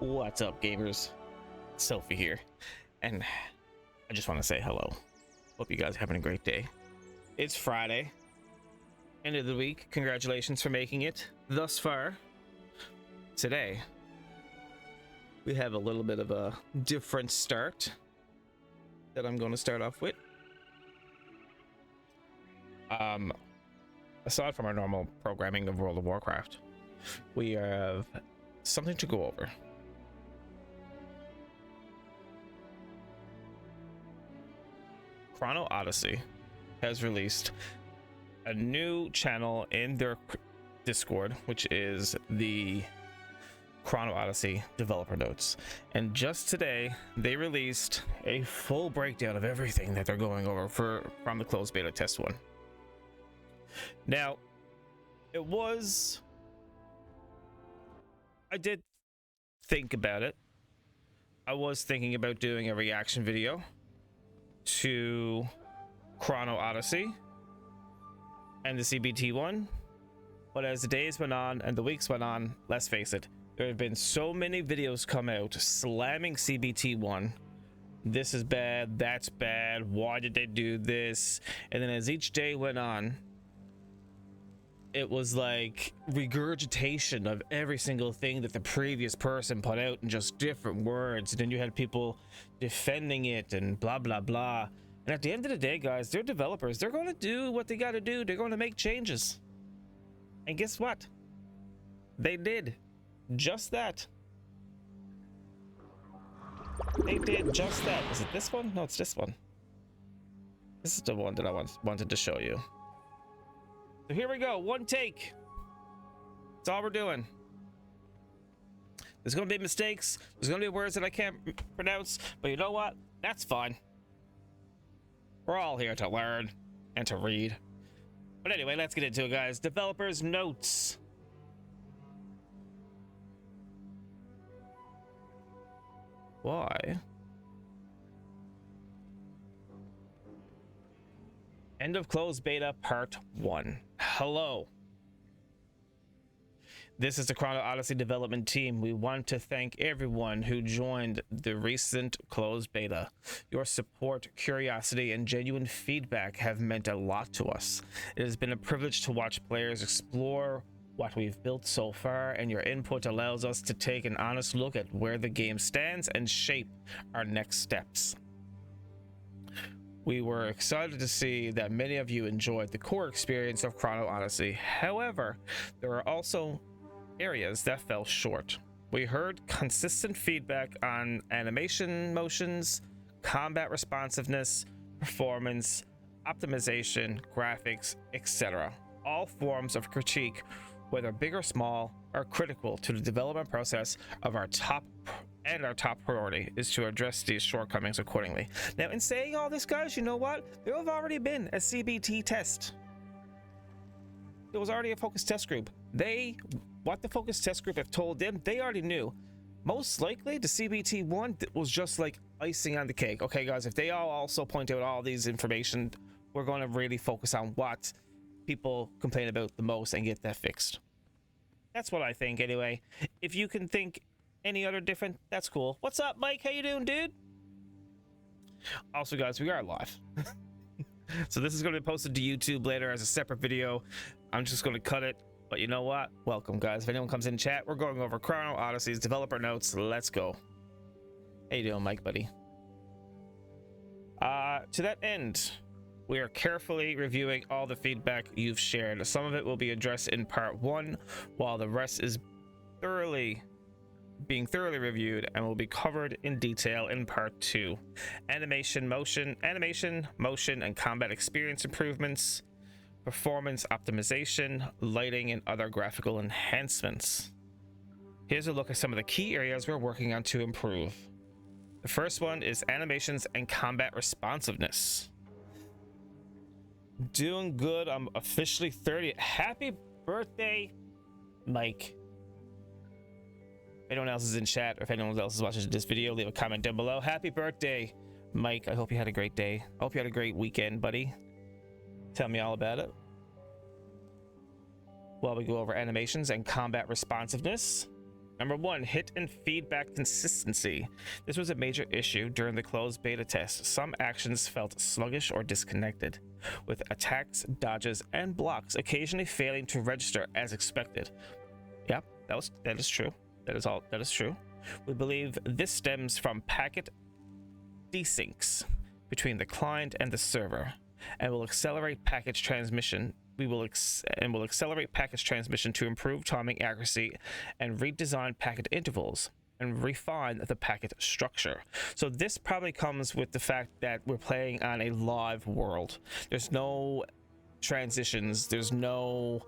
What's up, gamers? Sophie here, and I just want to say hello. Hope you guys are having a great day. It's Friday, end of the week. Congratulations for making it thus far. Today, we have a little bit of a different start that I'm going to start off with. Aside from our normal programming of World of Warcraft, we have something to go over. Chrono Odyssey has released a new channel in their Discord, which is the Chrono Odyssey developer notes. And just today, they released a full breakdown of everything that they're going over from the closed beta test one. Now, I did think about it. I was thinking about doing a reaction video to Chrono Odyssey and the CBT one, but as the days went on and the weeks went on, let's face it, there have been so many videos come out slamming CBT one. This is bad, that's bad, why did they do this? And then as each day went on, it was like regurgitation of every single thing that the previous person put out in just different words. And then you had people defending it and blah, blah, blah. And at the end of the day, guys, they're developers. They're going to do what they got to do. They're going to make changes. And guess what? They did just that. They did just that. Is it this one? No, it's this one. This is the one that I wanted to show you. So here we go, one take. That's all we're doing. There's gonna be mistakes. There's gonna be words that I can't pronounce, but you know what? That's fine. We're all here to learn and to read. But anyway, let's get into it, guys. Developers' notes. Why? End of closed beta part 1. Hello. This is the Chrono Odyssey development team. We want to thank everyone who joined the recent closed beta. Your support, curiosity, and genuine feedback have meant a lot to us. It has been a privilege to watch players explore what we've built so far, and your input allows us to take an honest look at where the game stands and shape our next steps. We were excited to see that many of you enjoyed the core experience of Chrono Odyssey. However, there are also areas that fell short. We heard consistent feedback on animation motions, combat responsiveness, performance, optimization, graphics, etc. All forms of critique, whether big or small, are critical to the development process of our top priority is to address these shortcomings accordingly. Now, in saying all this, guys, you know what? There have already been a CBT test. There was already a focus test group. What the focus test group have told them, they already knew. Most likely, the CBT one was just like icing on the cake. Okay, guys, if they all also point out all these information, we're going to really focus on what people complain about the most and get that fixed. That's what I think, anyway. If you can think any other different, that's cool. What's up, Mike? How you doing, dude? Also, guys, we are live. So this is going to be posted to YouTube later as a separate video. I'm just going to cut it, but you know what? Welcome, guys. If anyone comes in chat, we're going over Chrono Odyssey's developer notes. Let's go. How you doing, Mike, buddy? To that end, we are carefully reviewing all the feedback you've shared. Some of it will be addressed in part 1, while the rest is being thoroughly reviewed and will be covered in detail in part 2. Animation, motion, and combat experience improvements, performance optimization, lighting, and other graphical enhancements. Here's a look at some of the key areas we're working on to improve. The first one is animations and combat responsiveness. Doing good. I'm officially 30. Happy birthday, Mike. If anyone else is in chat or if anyone else is watching this video, leave a comment down below. Happy birthday, Mike. I hope you had a great day. I hope you had a great weekend, buddy. Tell me all about it. While we go over animations and combat responsiveness, Number 1, hit and feedback consistency. This was a major issue during the closed beta test. Some actions felt sluggish or disconnected, with attacks, dodges, and blocks occasionally failing to register as expected. Yep, that is true. That is true. We believe this stems from packet desyncs between the client and the server, and will accelerate package transmission. Will accelerate package transmission to improve timing accuracy and redesign packet intervals and refine the packet structure. So this probably comes with the fact that we're playing on a live world. There's no transitions. There's no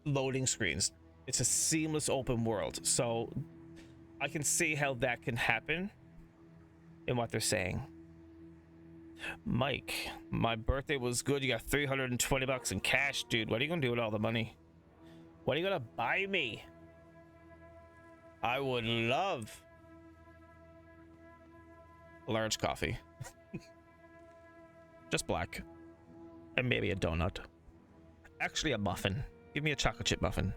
loading screens. It's a seamless open world. So I can see how that can happen in what they're saying. Mike, my birthday was good. You got $320 in cash, dude. What are you gonna do with all the money? What are you gonna buy me? I would love a large coffee. Just black. And maybe a donut. Actually, a muffin. Give me a chocolate chip muffin.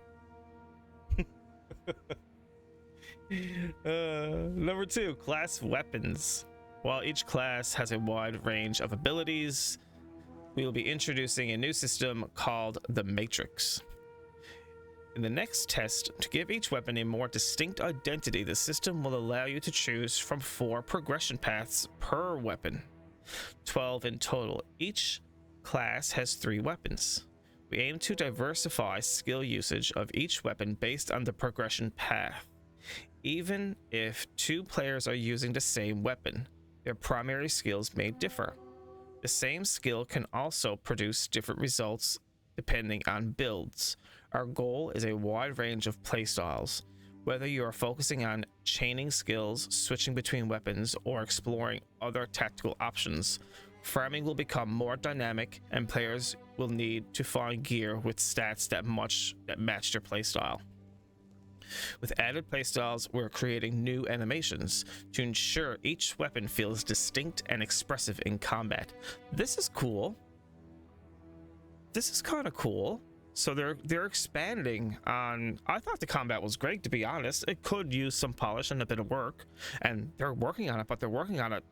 Number 2, class weapons. While each class has a wide range of abilities, we will be introducing a new system called the Matrix. In the next test, to give each weapon a more distinct identity, the system will allow you to choose from 4 progression paths per weapon, 12 in total. Each class has 3 weapons. We aim to diversify skill usage of each weapon based on the progression path. Even if 2 players are using the same weapon, their primary skills may differ. The same skill can also produce different results depending on builds. Our goal is a wide range of playstyles. Whether you are focusing on chaining skills, switching between weapons, or exploring other tactical options, farming will become more dynamic and players will need to find gear with stats that match their playstyle. With added playstyles, we're creating new animations to ensure each weapon feels distinct and expressive in combat. This is cool. This is kind of cool. So they're expanding on. I thought the combat was great, to be honest. It could use some polish and a bit of work, and they're working on it, but they're working on it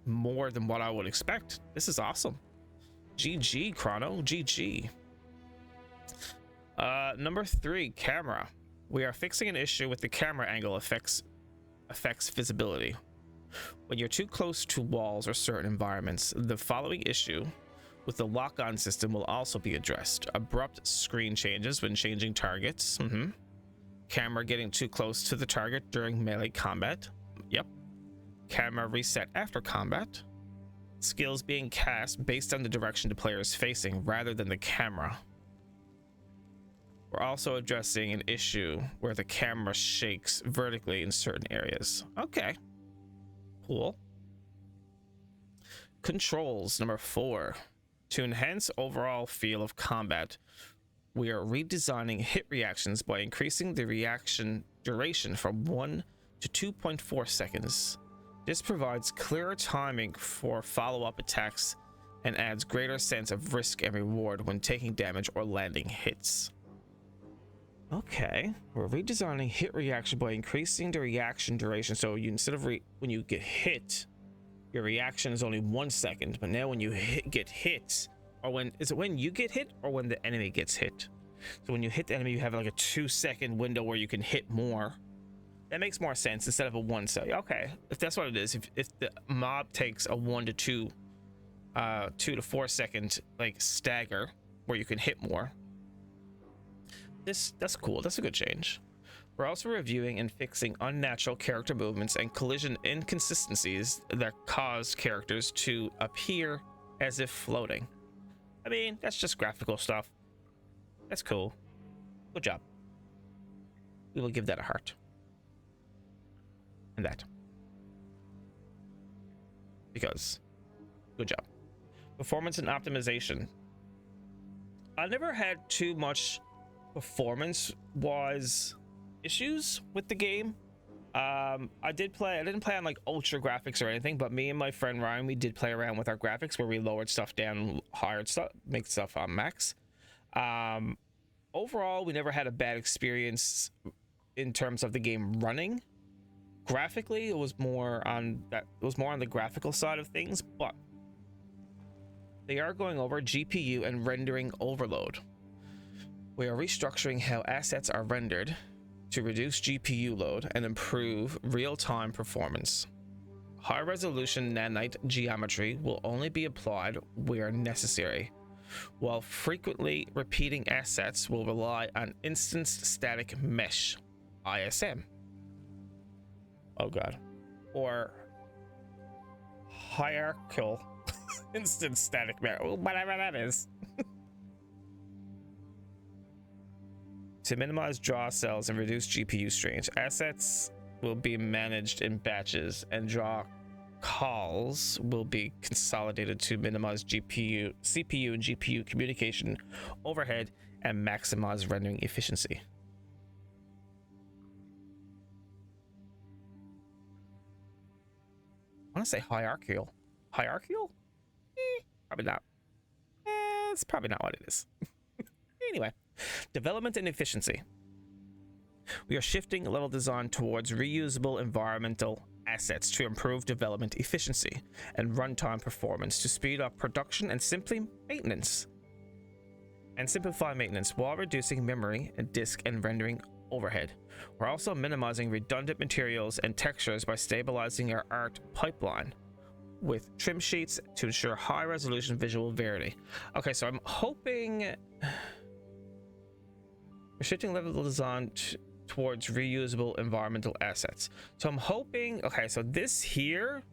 more than what I would expect. This is awesome. GG, Chrono. GG. Number 3, camera. We are fixing an issue with the camera angle affects visibility. When you're too close to walls or certain environments, the following issue with the lock-on system will also be addressed. Abrupt screen changes when changing targets. Camera getting too close to the target during melee combat. Yep. Camera reset after combat. Skills being cast based on the direction the player is facing rather than the camera. We're also addressing an issue where the camera shakes vertically in certain areas. Okay. Cool. Controls, number 4. To enhance overall feel of combat, we are redesigning hit reactions by increasing the reaction duration from 1 to 2.4 seconds. This provides clearer timing for follow-up attacks and adds greater sense of risk and reward when taking damage or landing hits. Okay, we're redesigning hit reaction by increasing the reaction duration. So you, instead of when you get hit, your reaction is only 1 second, but now when you get hit, or when you get hit or when the enemy gets hit? So when you hit the enemy, you have like a 2-second window where you can hit more. That makes more sense instead of a 1 second. Okay, if that's what it is, if the mob takes a 1 to 2 to 4 second like stagger where you can hit more. That's cool. That's a good change. We're also reviewing and fixing unnatural character movements and collision inconsistencies that cause characters to appear as if floating. I mean, that's just graphical stuff. That's cool. Good job. We will give that a heart. And that. Because, good job. Performance and optimization. I never had too much performance-wise issues with the game. I didn't play on like ultra graphics or anything, but me and my friend Ryan, we did play around with our graphics where we lowered stuff down, higher stuff, make stuff on max. Overall, we never had a bad experience in terms of the game running. Graphically, it was more on the graphical side of things, but they are going over GPU and rendering overload. We are restructuring how assets are rendered to reduce GPU load and improve real-time performance. High-resolution nanite geometry will only be applied where necessary, while frequently repeating assets will rely on instanced static mesh, ISM. Oh god. Or hierarchical instant static mesh, whatever that is. To minimize draw cells and reduce GPU strains, assets will be managed in batches and draw calls will be consolidated to minimize CPU and GPU communication overhead and maximize rendering efficiency. I want to say hierarchical. Hierarchical? Probably not. It's probably not what it is. Anyway, development and efficiency. We are shifting level design towards reusable environmental assets to improve development efficiency and runtime performance to speed up production and simplify maintenance while reducing memory and disk and rendering overhead. We're also minimizing redundant materials and textures by stabilizing our art pipeline with trim sheets to ensure high resolution visual variety. Okay, so I'm hoping we're shifting level design towards reusable environmental assets. So I'm hoping, okay, so this here,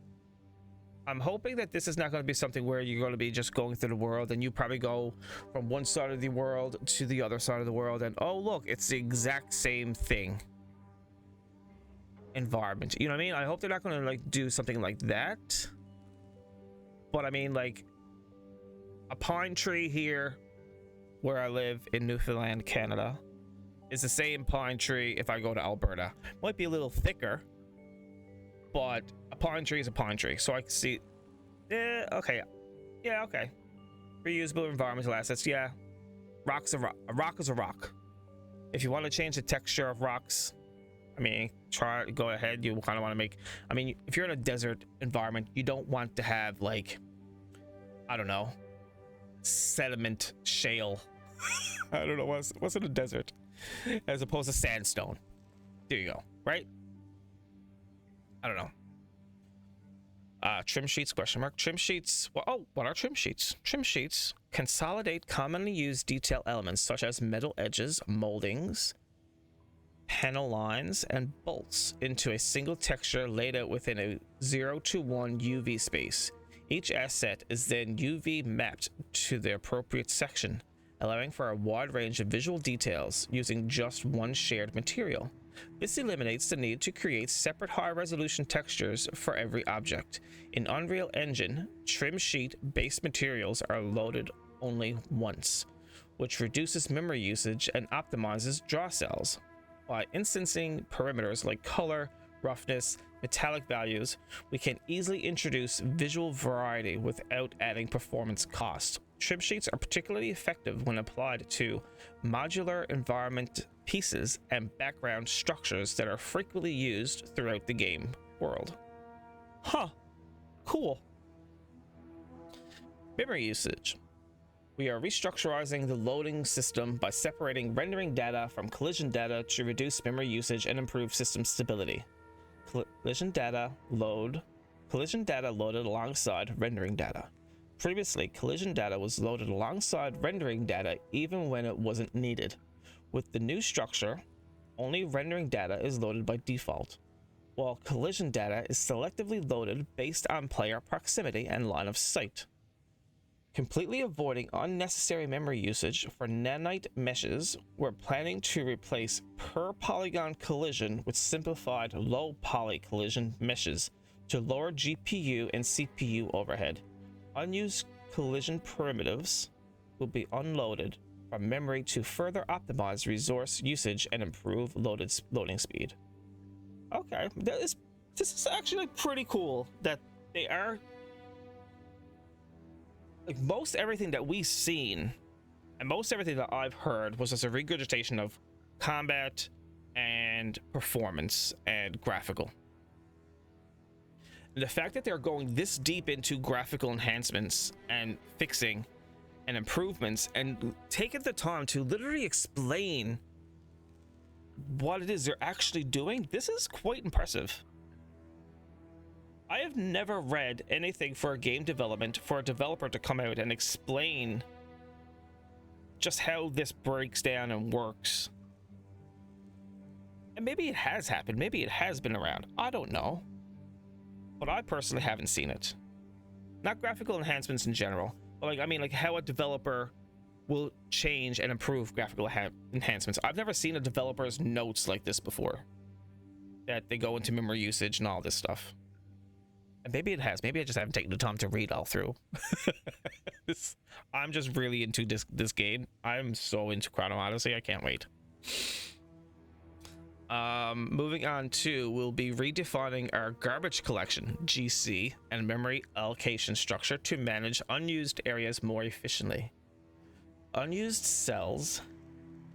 I'm hoping that this is not going to be something where you're going to be just going through the world and you probably go from one side of the world to the other side of the world and, oh, look, it's the exact same thing. Environment. You know what I mean? I hope they're not going to, like, do something like that. But I mean, like, a pine tree here where I live in Newfoundland, Canada, is the same pine tree if I go to Alberta. Might be a little thicker, but a pine tree is a pine tree. So I can see, okay. Yeah, okay. Reusable environmental assets, yeah. Rock's a rock. A rock is a rock. If you want to change the texture of rocks, I mean, go ahead. You kind of want to make, I mean, if you're in a desert environment, you don't want to have, like, I don't know, sediment shale. I don't know, what's in a desert? As opposed to sandstone. There you go, right? I don't know. Trim sheets, question mark. Trim sheets, well, oh, what are trim sheets? Trim sheets consolidate commonly used detail elements such as metal edges, moldings, panel lines, and bolts into a single texture laid out within a 0 to 1 UV space. Each asset is then UV mapped to the appropriate section, allowing for a wide range of visual details using just one shared material. This eliminates the need to create separate high-resolution textures for every object. In Unreal Engine, trim sheet-based materials are loaded only once, which reduces memory usage and optimizes draw cells. By instancing parameters like color, roughness, metallic values, we can easily introduce visual variety without adding performance cost. Trim sheets are particularly effective when applied to modular environment pieces and background structures that are frequently used throughout the game world. Huh. Cool. Memory usage. We are restructuring the loading system by separating rendering data from collision data to reduce memory usage and improve system stability. Collision data loaded alongside rendering data. Previously, collision data was loaded alongside rendering data even when it wasn't needed. With the new structure, only rendering data is loaded by default, while collision data is selectively loaded based on player proximity and line of sight. Completely avoiding unnecessary memory usage for nanite meshes, we're planning to replace per polygon collision with simplified low poly collision meshes to lower GPU and CPU overhead. Unused collision primitives will be unloaded from memory to further optimize resource usage and improve loading speed. Okay, this is actually pretty cool that they are, like, most everything that we've seen And most everything that I've heard was just a regurgitation of combat and performance and graphical. And the fact that they're going this deep into graphical enhancements and fixing and improvements and taking the time to literally explain what it is they're actually doing, this is quite impressive. I have never read anything for a game development for a developer to come out and explain just how this breaks down and works. And maybe it has happened, maybe it has been around, I don't know, but I personally haven't seen it. Not graphical enhancements in general, but like, I mean, like how a developer will change and improve graphical enhancements. I've never seen a developer's notes like this before, that they go into memory usage and all this stuff. And maybe it has, maybe I just haven't taken the time to read all through. I'm just really into this game. I'm so into Chrono Odyssey, I can't wait. Moving on to, we'll be redefining our garbage collection, GC, and memory allocation structure to manage unused areas more efficiently. Unused cells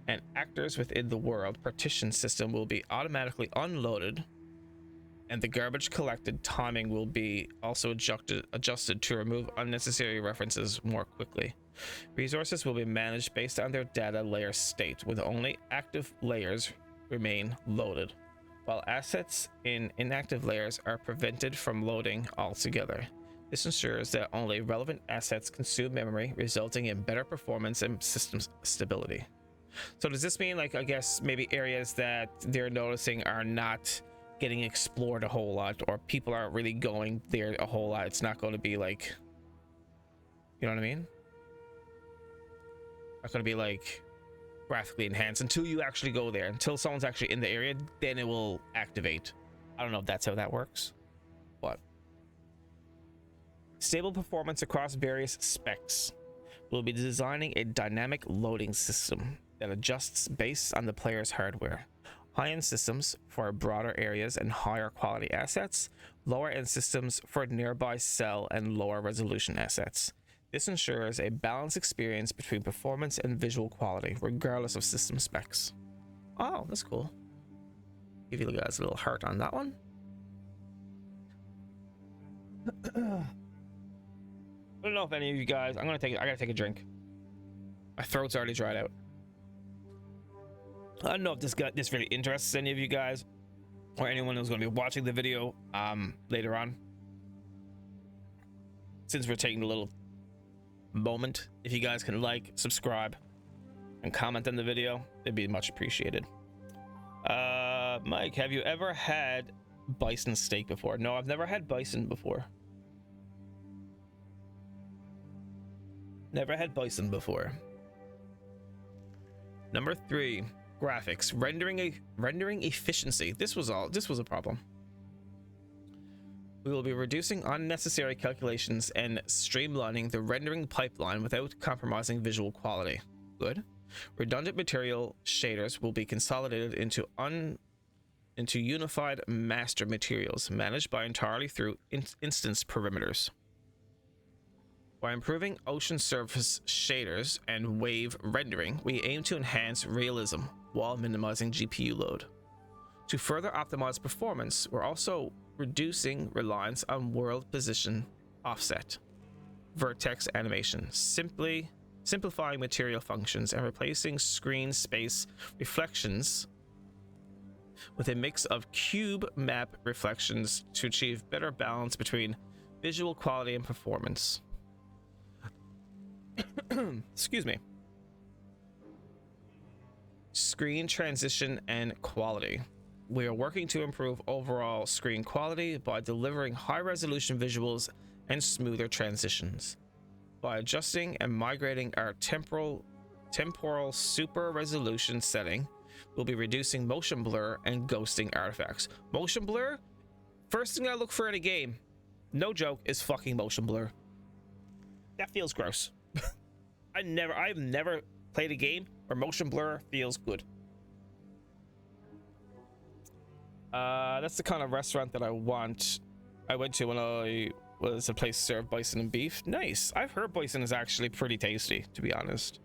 and actors within the world partition system will be automatically unloaded, and the garbage collected timing will be also adjusted to remove unnecessary references more quickly. Resources will be managed based on their data layer state, with only active layers remain loaded, while assets in inactive layers are prevented from loading altogether. This ensures that only relevant assets consume memory, resulting in better performance and system stability. So does this mean, like, I guess maybe areas that they're noticing are not getting explored a whole lot, or people aren't really going there a whole lot, it's not going to be like, you know what I mean? Not going to be like graphically enhanced until you actually go there, until someone's actually in the area, then it will activate. I don't know if that's how that works, but stable performance across various specs. We'll be designing a dynamic loading system that adjusts based on the player's hardware. High-end systems for broader areas and higher quality assets, lower-end systems for nearby cell and lower resolution assets. This ensures a balanced experience between performance and visual quality, regardless of system specs. Oh, that's cool. Give you guys a little heart on that one. I don't know if any of you guys, I gotta take a drink. My throat's already dried out. I don't know if this really interests any of you guys or anyone who's going to be watching the video later on. Since we're taking a little moment, if you guys can like, subscribe, and comment on the video, it'd be much appreciated. Mike, have you ever had bison steak before? No, I've never had bison before. Never had bison before. Number 3, graphics, rendering efficiency. This was a problem. We will be reducing unnecessary calculations and streamlining the rendering pipeline without compromising visual quality. Good. Redundant material shaders will be consolidated into unified master materials managed entirely through instance perimeters. By improving ocean surface shaders and wave rendering, we aim to enhance realism while minimizing GPU load. To further optimize performance, we're also reducing reliance on world position offset, vertex animation, simplifying material functions, and replacing screen space reflections with a mix of cube map reflections to achieve better balance between visual quality and performance. Excuse me. Screen transition and quality. We are working to improve overall screen quality by delivering high-resolution visuals and smoother transitions. By adjusting and migrating our temporal super resolution setting, we'll be reducing motion blur and ghosting artifacts. Motion blur? First thing I look for in a game, no joke, is fucking motion blur. That feels gross. I've never played a game where motion blur feels good. That's the kind of restaurant that I went to when I was a place served bison and beef. Nice. I've heard bison is actually pretty tasty, to be honest.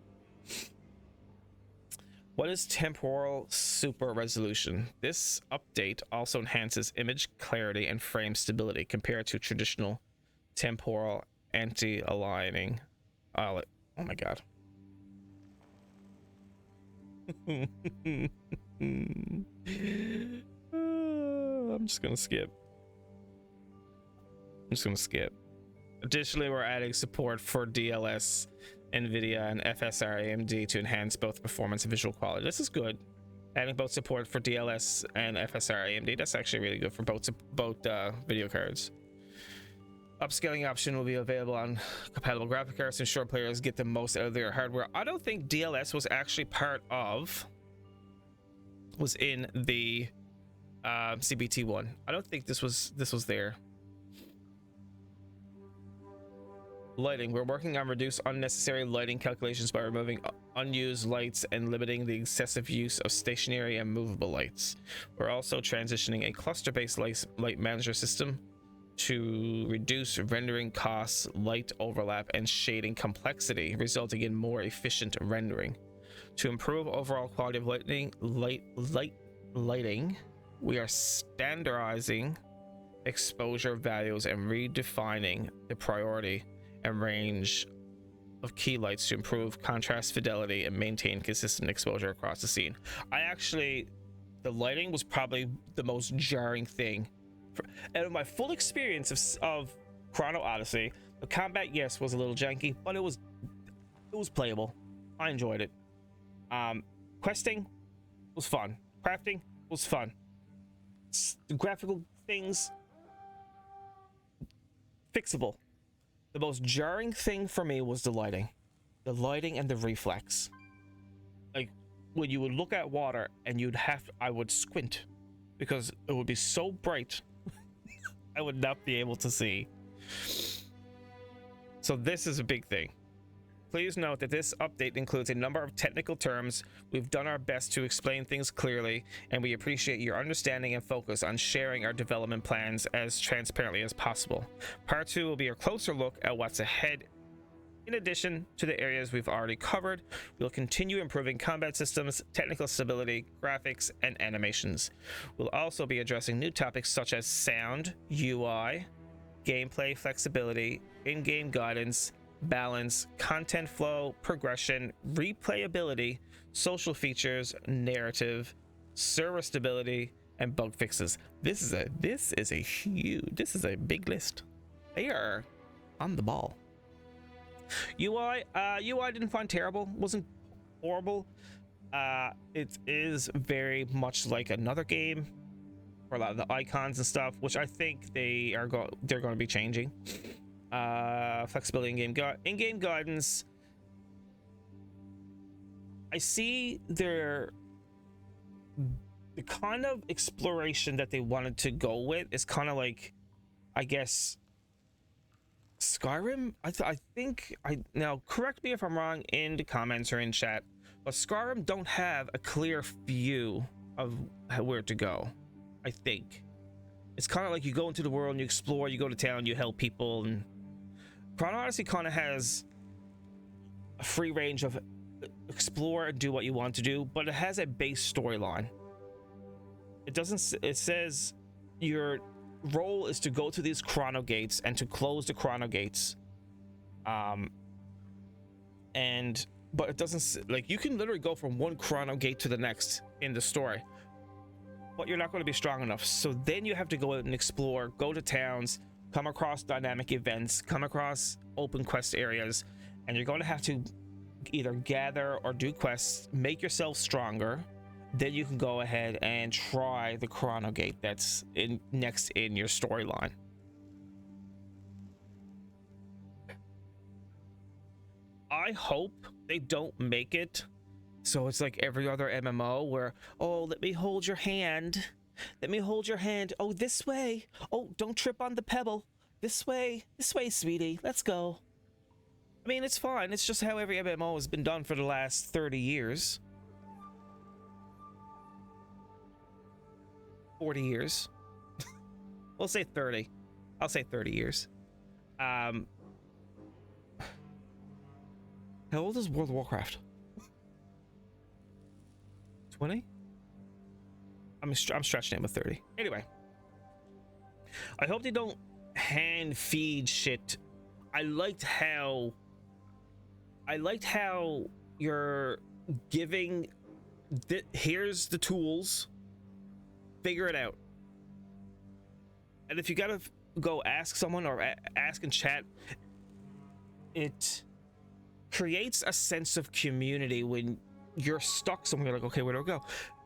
What is temporal super resolution? This update also enhances image clarity and frame stability compared to traditional temporal anti-aligning. Oh my god. I'm just gonna skip. Additionally, we're adding support for DLS, NVIDIA, and FSR AMD to enhance both performance and visual quality. This is good. Adding both support for DLS and FSR AMD. That's actually really good for both video cards. Upscaling option will be available on compatible graphic cards to ensure players get the most out of their hardware. I don't think DLS was actually was in the CBT one. I don't think this was there. Lighting. We're working on reduce unnecessary lighting calculations by removing unused lights and limiting the excessive use of stationary and movable lights. We're also transitioning a cluster-based light manager system to reduce rendering costs, light overlap, and shading complexity, resulting in more efficient rendering. To improve overall quality of lighting, we are standardizing exposure values and redefining the priority and range of key lights to improve contrast fidelity and maintain consistent exposure across the scene. The lighting was probably the most jarring thing. Out of my full experience of Chrono Odyssey, the combat, yes, was a little janky, but it was playable. I enjoyed it. Questing was fun. Crafting was fun. The graphical things, fixable. The most jarring thing for me was the lighting and the reflex. Like when you would look at water and I would squint because it would be so bright. I would not be able to see. So this is a big thing. Please note that this update includes a number of technical terms. We've done our best to explain things clearly, and we appreciate your understanding and focus on sharing our development plans as transparently as possible. Part 2 will be a closer look at what's ahead. In addition to the areas we've already covered, we'll continue improving combat systems, technical stability, graphics, and animations. We'll also be addressing new topics such as sound, UI, gameplay flexibility, in-game guidance, balance, content flow, progression, replayability, social features, narrative, server stability, and bug fixes. This is a big list. They are on the ball. UI didn't find terrible, wasn't horrible. It is very much like another game for a lot of the icons and stuff, which I think they're going to be changing. Flexibility in-game guidance. I see the kind of exploration that they wanted to go with is kind of like, I guess, Skyrim. I think now correct me if I'm wrong in the comments or in chat, but Skyrim don't have a clear view of where to go. I think it's kind of like you go into the world and you explore, you go to town, you help people, and Chrono Odyssey kind of has a free range of explore and do what you want to do, but it has a base storyline. It says your role is to go to these chrono gates and to close the chrono gates. But it doesn't, like, you can literally go from one chrono gate to the next in the story, but you're not going to be strong enough. So then you have to go out and explore, go to towns, come across dynamic events, come across open quest areas, and you're going to have to either gather or do quests, make yourself stronger. Then you can go ahead and try the chrono gate that's next in your storyline. I hope they don't make it so it's like every other MMO where, oh, let me hold your hand. Let me hold your hand. Oh, this way. Oh, don't trip on the pebble. This way, sweetie. Let's go. I mean, it's fine. It's just how every MMO has been done for the last 30 years. 40 years. We'll say 30. I'll say 30 years. How old is World of Warcraft? 20. I'm stretching it with 30. Anyway, I hope they don't hand feed shit. I liked how you're giving here's the tools, figure it out. And if you gotta go ask someone or ask in chat, it creates a sense of community when you're stuck somewhere. You're like, okay, where do I go?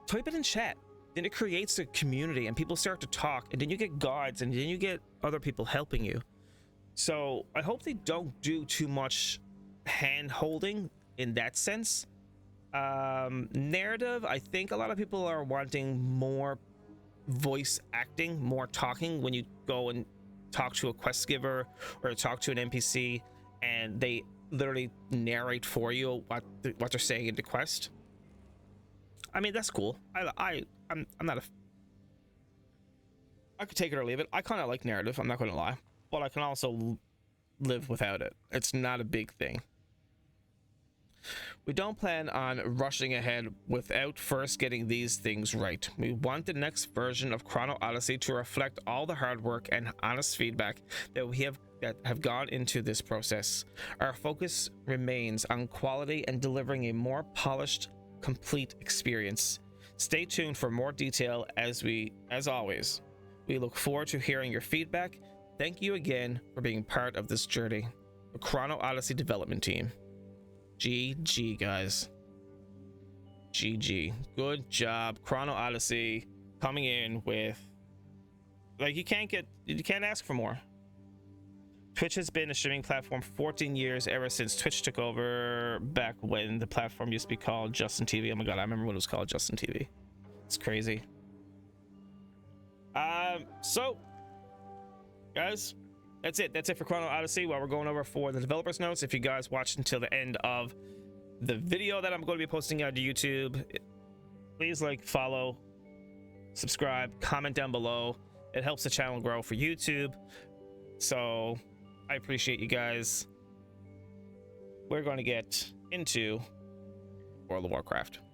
Type it in chat. Then it creates a community and people start to talk, and then you get guides, and then you get other people helping you. So I hope they don't do too much hand holding in that sense. Narrative, I think a lot of people are wanting more voice acting, more talking when you go and talk to a quest giver or talk to an NPC and they literally narrate for you what they're saying in the quest. I mean, that's cool. I'm not a, I could take it or leave it. I kind of like narrative, I'm not gonna lie, but I can also live without it. It's not a big thing. We don't plan on rushing ahead without first getting these things right. We want the next version of Chrono Odyssey to reflect all the hard work and honest feedback that have gone into this process. Our focus remains on quality and delivering a more polished, complete experience. Stay tuned for more detail as always. We look forward to hearing your feedback. Thank you again for being part of this journey. The Chrono Odyssey development team. GG, guys. GG. Good job. Chrono Odyssey coming in with, like, you can't ask for more. Twitch has been a streaming platform for 14 years, ever since Twitch took over back when the platform used to be called Justin TV. Oh my god, I remember when it was called Justin TV. It's crazy. So guys, that's it for Chrono Odyssey. While we're going over for the developers notes, if you guys watched until the end of the video that I'm going to be posting on YouTube, please like, follow, subscribe, comment down below. It helps the channel grow for YouTube, so I appreciate you guys. We're going to get into World of Warcraft.